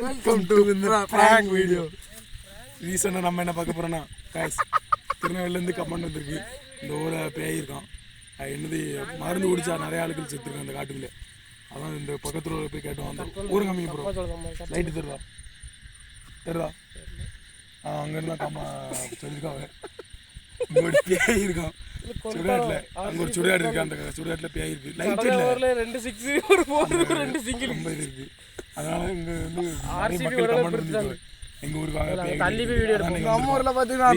Welcome to இந்த prank video. ரீசெண்டாக நம்ம என்ன பார்க்க போகிறோன்னா காய்ஸ் திருநெல்வேலிலேருந்து கமெண்ட் வந்திருக்கு. இந்த ஊரை பேய் இருக்கான், என்னது மருந்து குடிச்சா நிறைய ஆளுகள் செத்துருக்காங்க அந்த காட்டுக்குள்ளே. அதான் இந்த பக்கத்தில் போய் கேட்டோம். அந்த ஊரும் கம்மி போகிறோம். லைட்டு தெரியுதா அங்கேருந்து கம்மா சொல்லியிருக்காங்க. இங்கே ஒரு பேய் இருக்கான் சுடுகாட்டில். அங்கே ஒரு சுடுகாடு இருக்குது, அந்த சுடுகாட்டில் பேய் இருக்குது. லைட் இல்லை, ரொம்ப இது இருக்குது. அதனால இங்கே வந்து மக்கள் கமெண்ட் பண்ணிருக்காங்க எங்கள் ஊருக்கு தள்ளி போய் வீடியோ எடுப்போம். நம்ம ஊரில் பார்த்தீங்கன்னா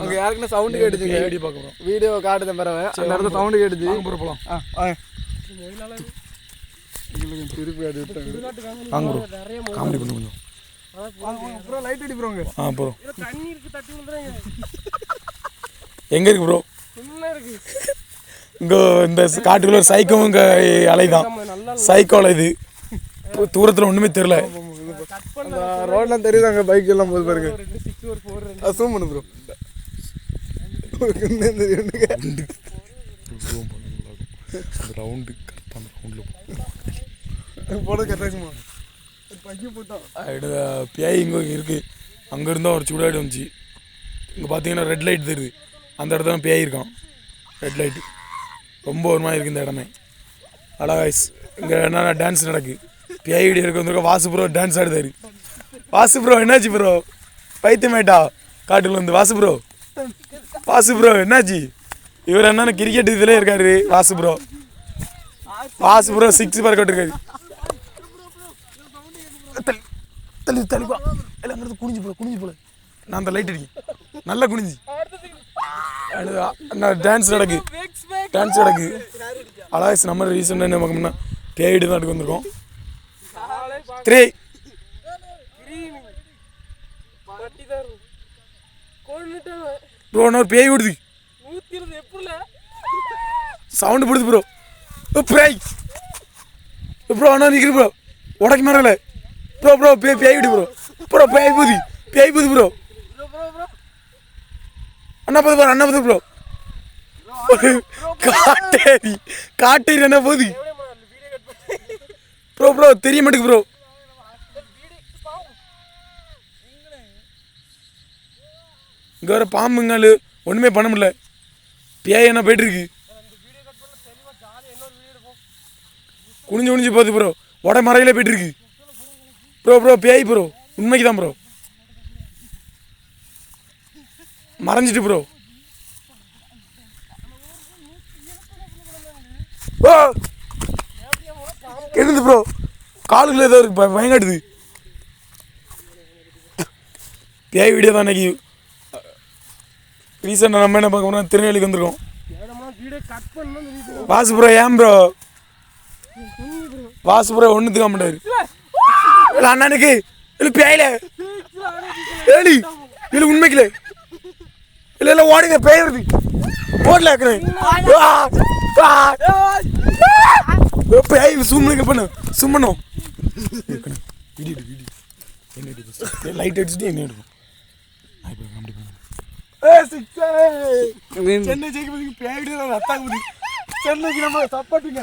அங்கே யாருக்குன்னா சவுண்டு கேட்டுச்சு. வீடியோ பார்க்குறோம், வீடியோ காட்டுதான் பிறவை அந்த இடத்துல சவுண்டு கேட்டுச்சு. போகலாம் திருப்பி அடி விட்டாங்க. காமெடி பண்ண கொஞ்சம் அப்புறம் லைட் அடிப்போங்க. போகிறோம். எங்கே இருக்கு ப்ரோ? இங்கே இந்த காட்டுக்குள்ள ஒரு சைக்கோவும் இங்கே அலைதான். சைக்கோ அலைது தூரத்தில் ஒன்றுமே தெரியல. ரோட்லாம் தெரியுதாங்க, பைக் எல்லாம் போது பாருங்க. ஜூம் பண்ணு ப்ரோ. ரவுண்டு கரெக்டான ரவுண்டில் போட கரெக்டாகுமா? பேய் இங்கே இருக்குது. அங்கே இருந்தால் ஒரு சுடாடி வந்துச்சு. இங்கே பார்த்தீங்கன்னா ரெட் லைட் தெரியுது, அந்த இடத்துல பேய் இருக்கான். ரெட் லைட்டு ரொம்ப ஒரு மாதிரி இருக்குது இந்த இடமே. அழகாய்ஸ் இங்கே என்னென்ன டான்ஸ் நடக்குது. பேய் வீடியோ இருக்க வந்துருக்க. வாசு ப்ரோ டான்ஸ் ஆடுதாரு. வாசு ப்ரோ என்னாச்சு ப்ரோ? பைத்தியமாயிட்டா காட்டுக்குள்ள வந்து? வாசு ப்ரோ என்னாச்சு? இவர் என்னென்ன கிரிக்கெட் இதில் இருக்காரு வாசு ப்ரோ. 6 பார் கட்டிருக்காரு. தள்ளிப்பா எல்லாம் அங்கே குனிஞ்சு போல. நான் அந்த லைட் அடிக்கேன் நல்லா குனிஞ்சு. டான்ஸ் நடக்கு. அழகாய்ஸ் நம்ம ரீசெண்டாக என்ன பார்க்கணும்னா பேய் வீடியோ தான் எடுக்க வந்திருக்கோம். 3 ப்ரோ ஒரு பேய் விடுது, சவுண்டு போடுது ப்ரோ. பேய் ப்ரோ அண்ணா நிற்கிது ப்ரோ, உடக்கி மாறல ப்ரோ. பேய் விடு ப்ரோ. பேய் போகுது ப்ரோ. அண்ணா போகுது ப்ரோ. காட்டேரி என்ன போகுது ப்ரோ தெரிய மாட்டேங்குது ப்ரோ. இங்கே வர பாம்புங்கள் ஒன்றுமே பண்ண முடியல. பேய் என்ன போயிட்டு இருக்கு, குனிஞ்சு போகுது ப்ரோ. மறையில போயிட்டு இருக்கு ப்ரோ. பேய் ப்ரோ, உண்மைக்கு தான் ப்ரோ. மறைஞ்சிட்டு ப்ரோ. எழுந்து ப்ரோ, காலுக்குள்ள ஏதோ இருக்கு, பயங்காட்டுது. பேய் வீடியோ தான் இன்னைக்கு ரீசெண்டாக நம்ம என்ன பார்க்க போனால் திருநெல்வேலிக்கு வந்திருக்கோம். வாசு ப்ரோ ஏன் ப்ரோ? வாசு ப்ரோ ஒன்றுத்துக்க மாட்டாரு. இல்லை அண்ணனுக்கு இல்லை பேயில ஏழி இல்லை உண்மைக்குல இல்லை ஓடுங்க பேய் வருது. ஓடல பேய் சும்மணும். லைட் அடிச்சுட்டு என்ன எடுக்கும். சென்னை ஜெயிக்க பேய் ரத்தாங்க. சென்னைக்கு நம்ம சப்பாட்டுங்க.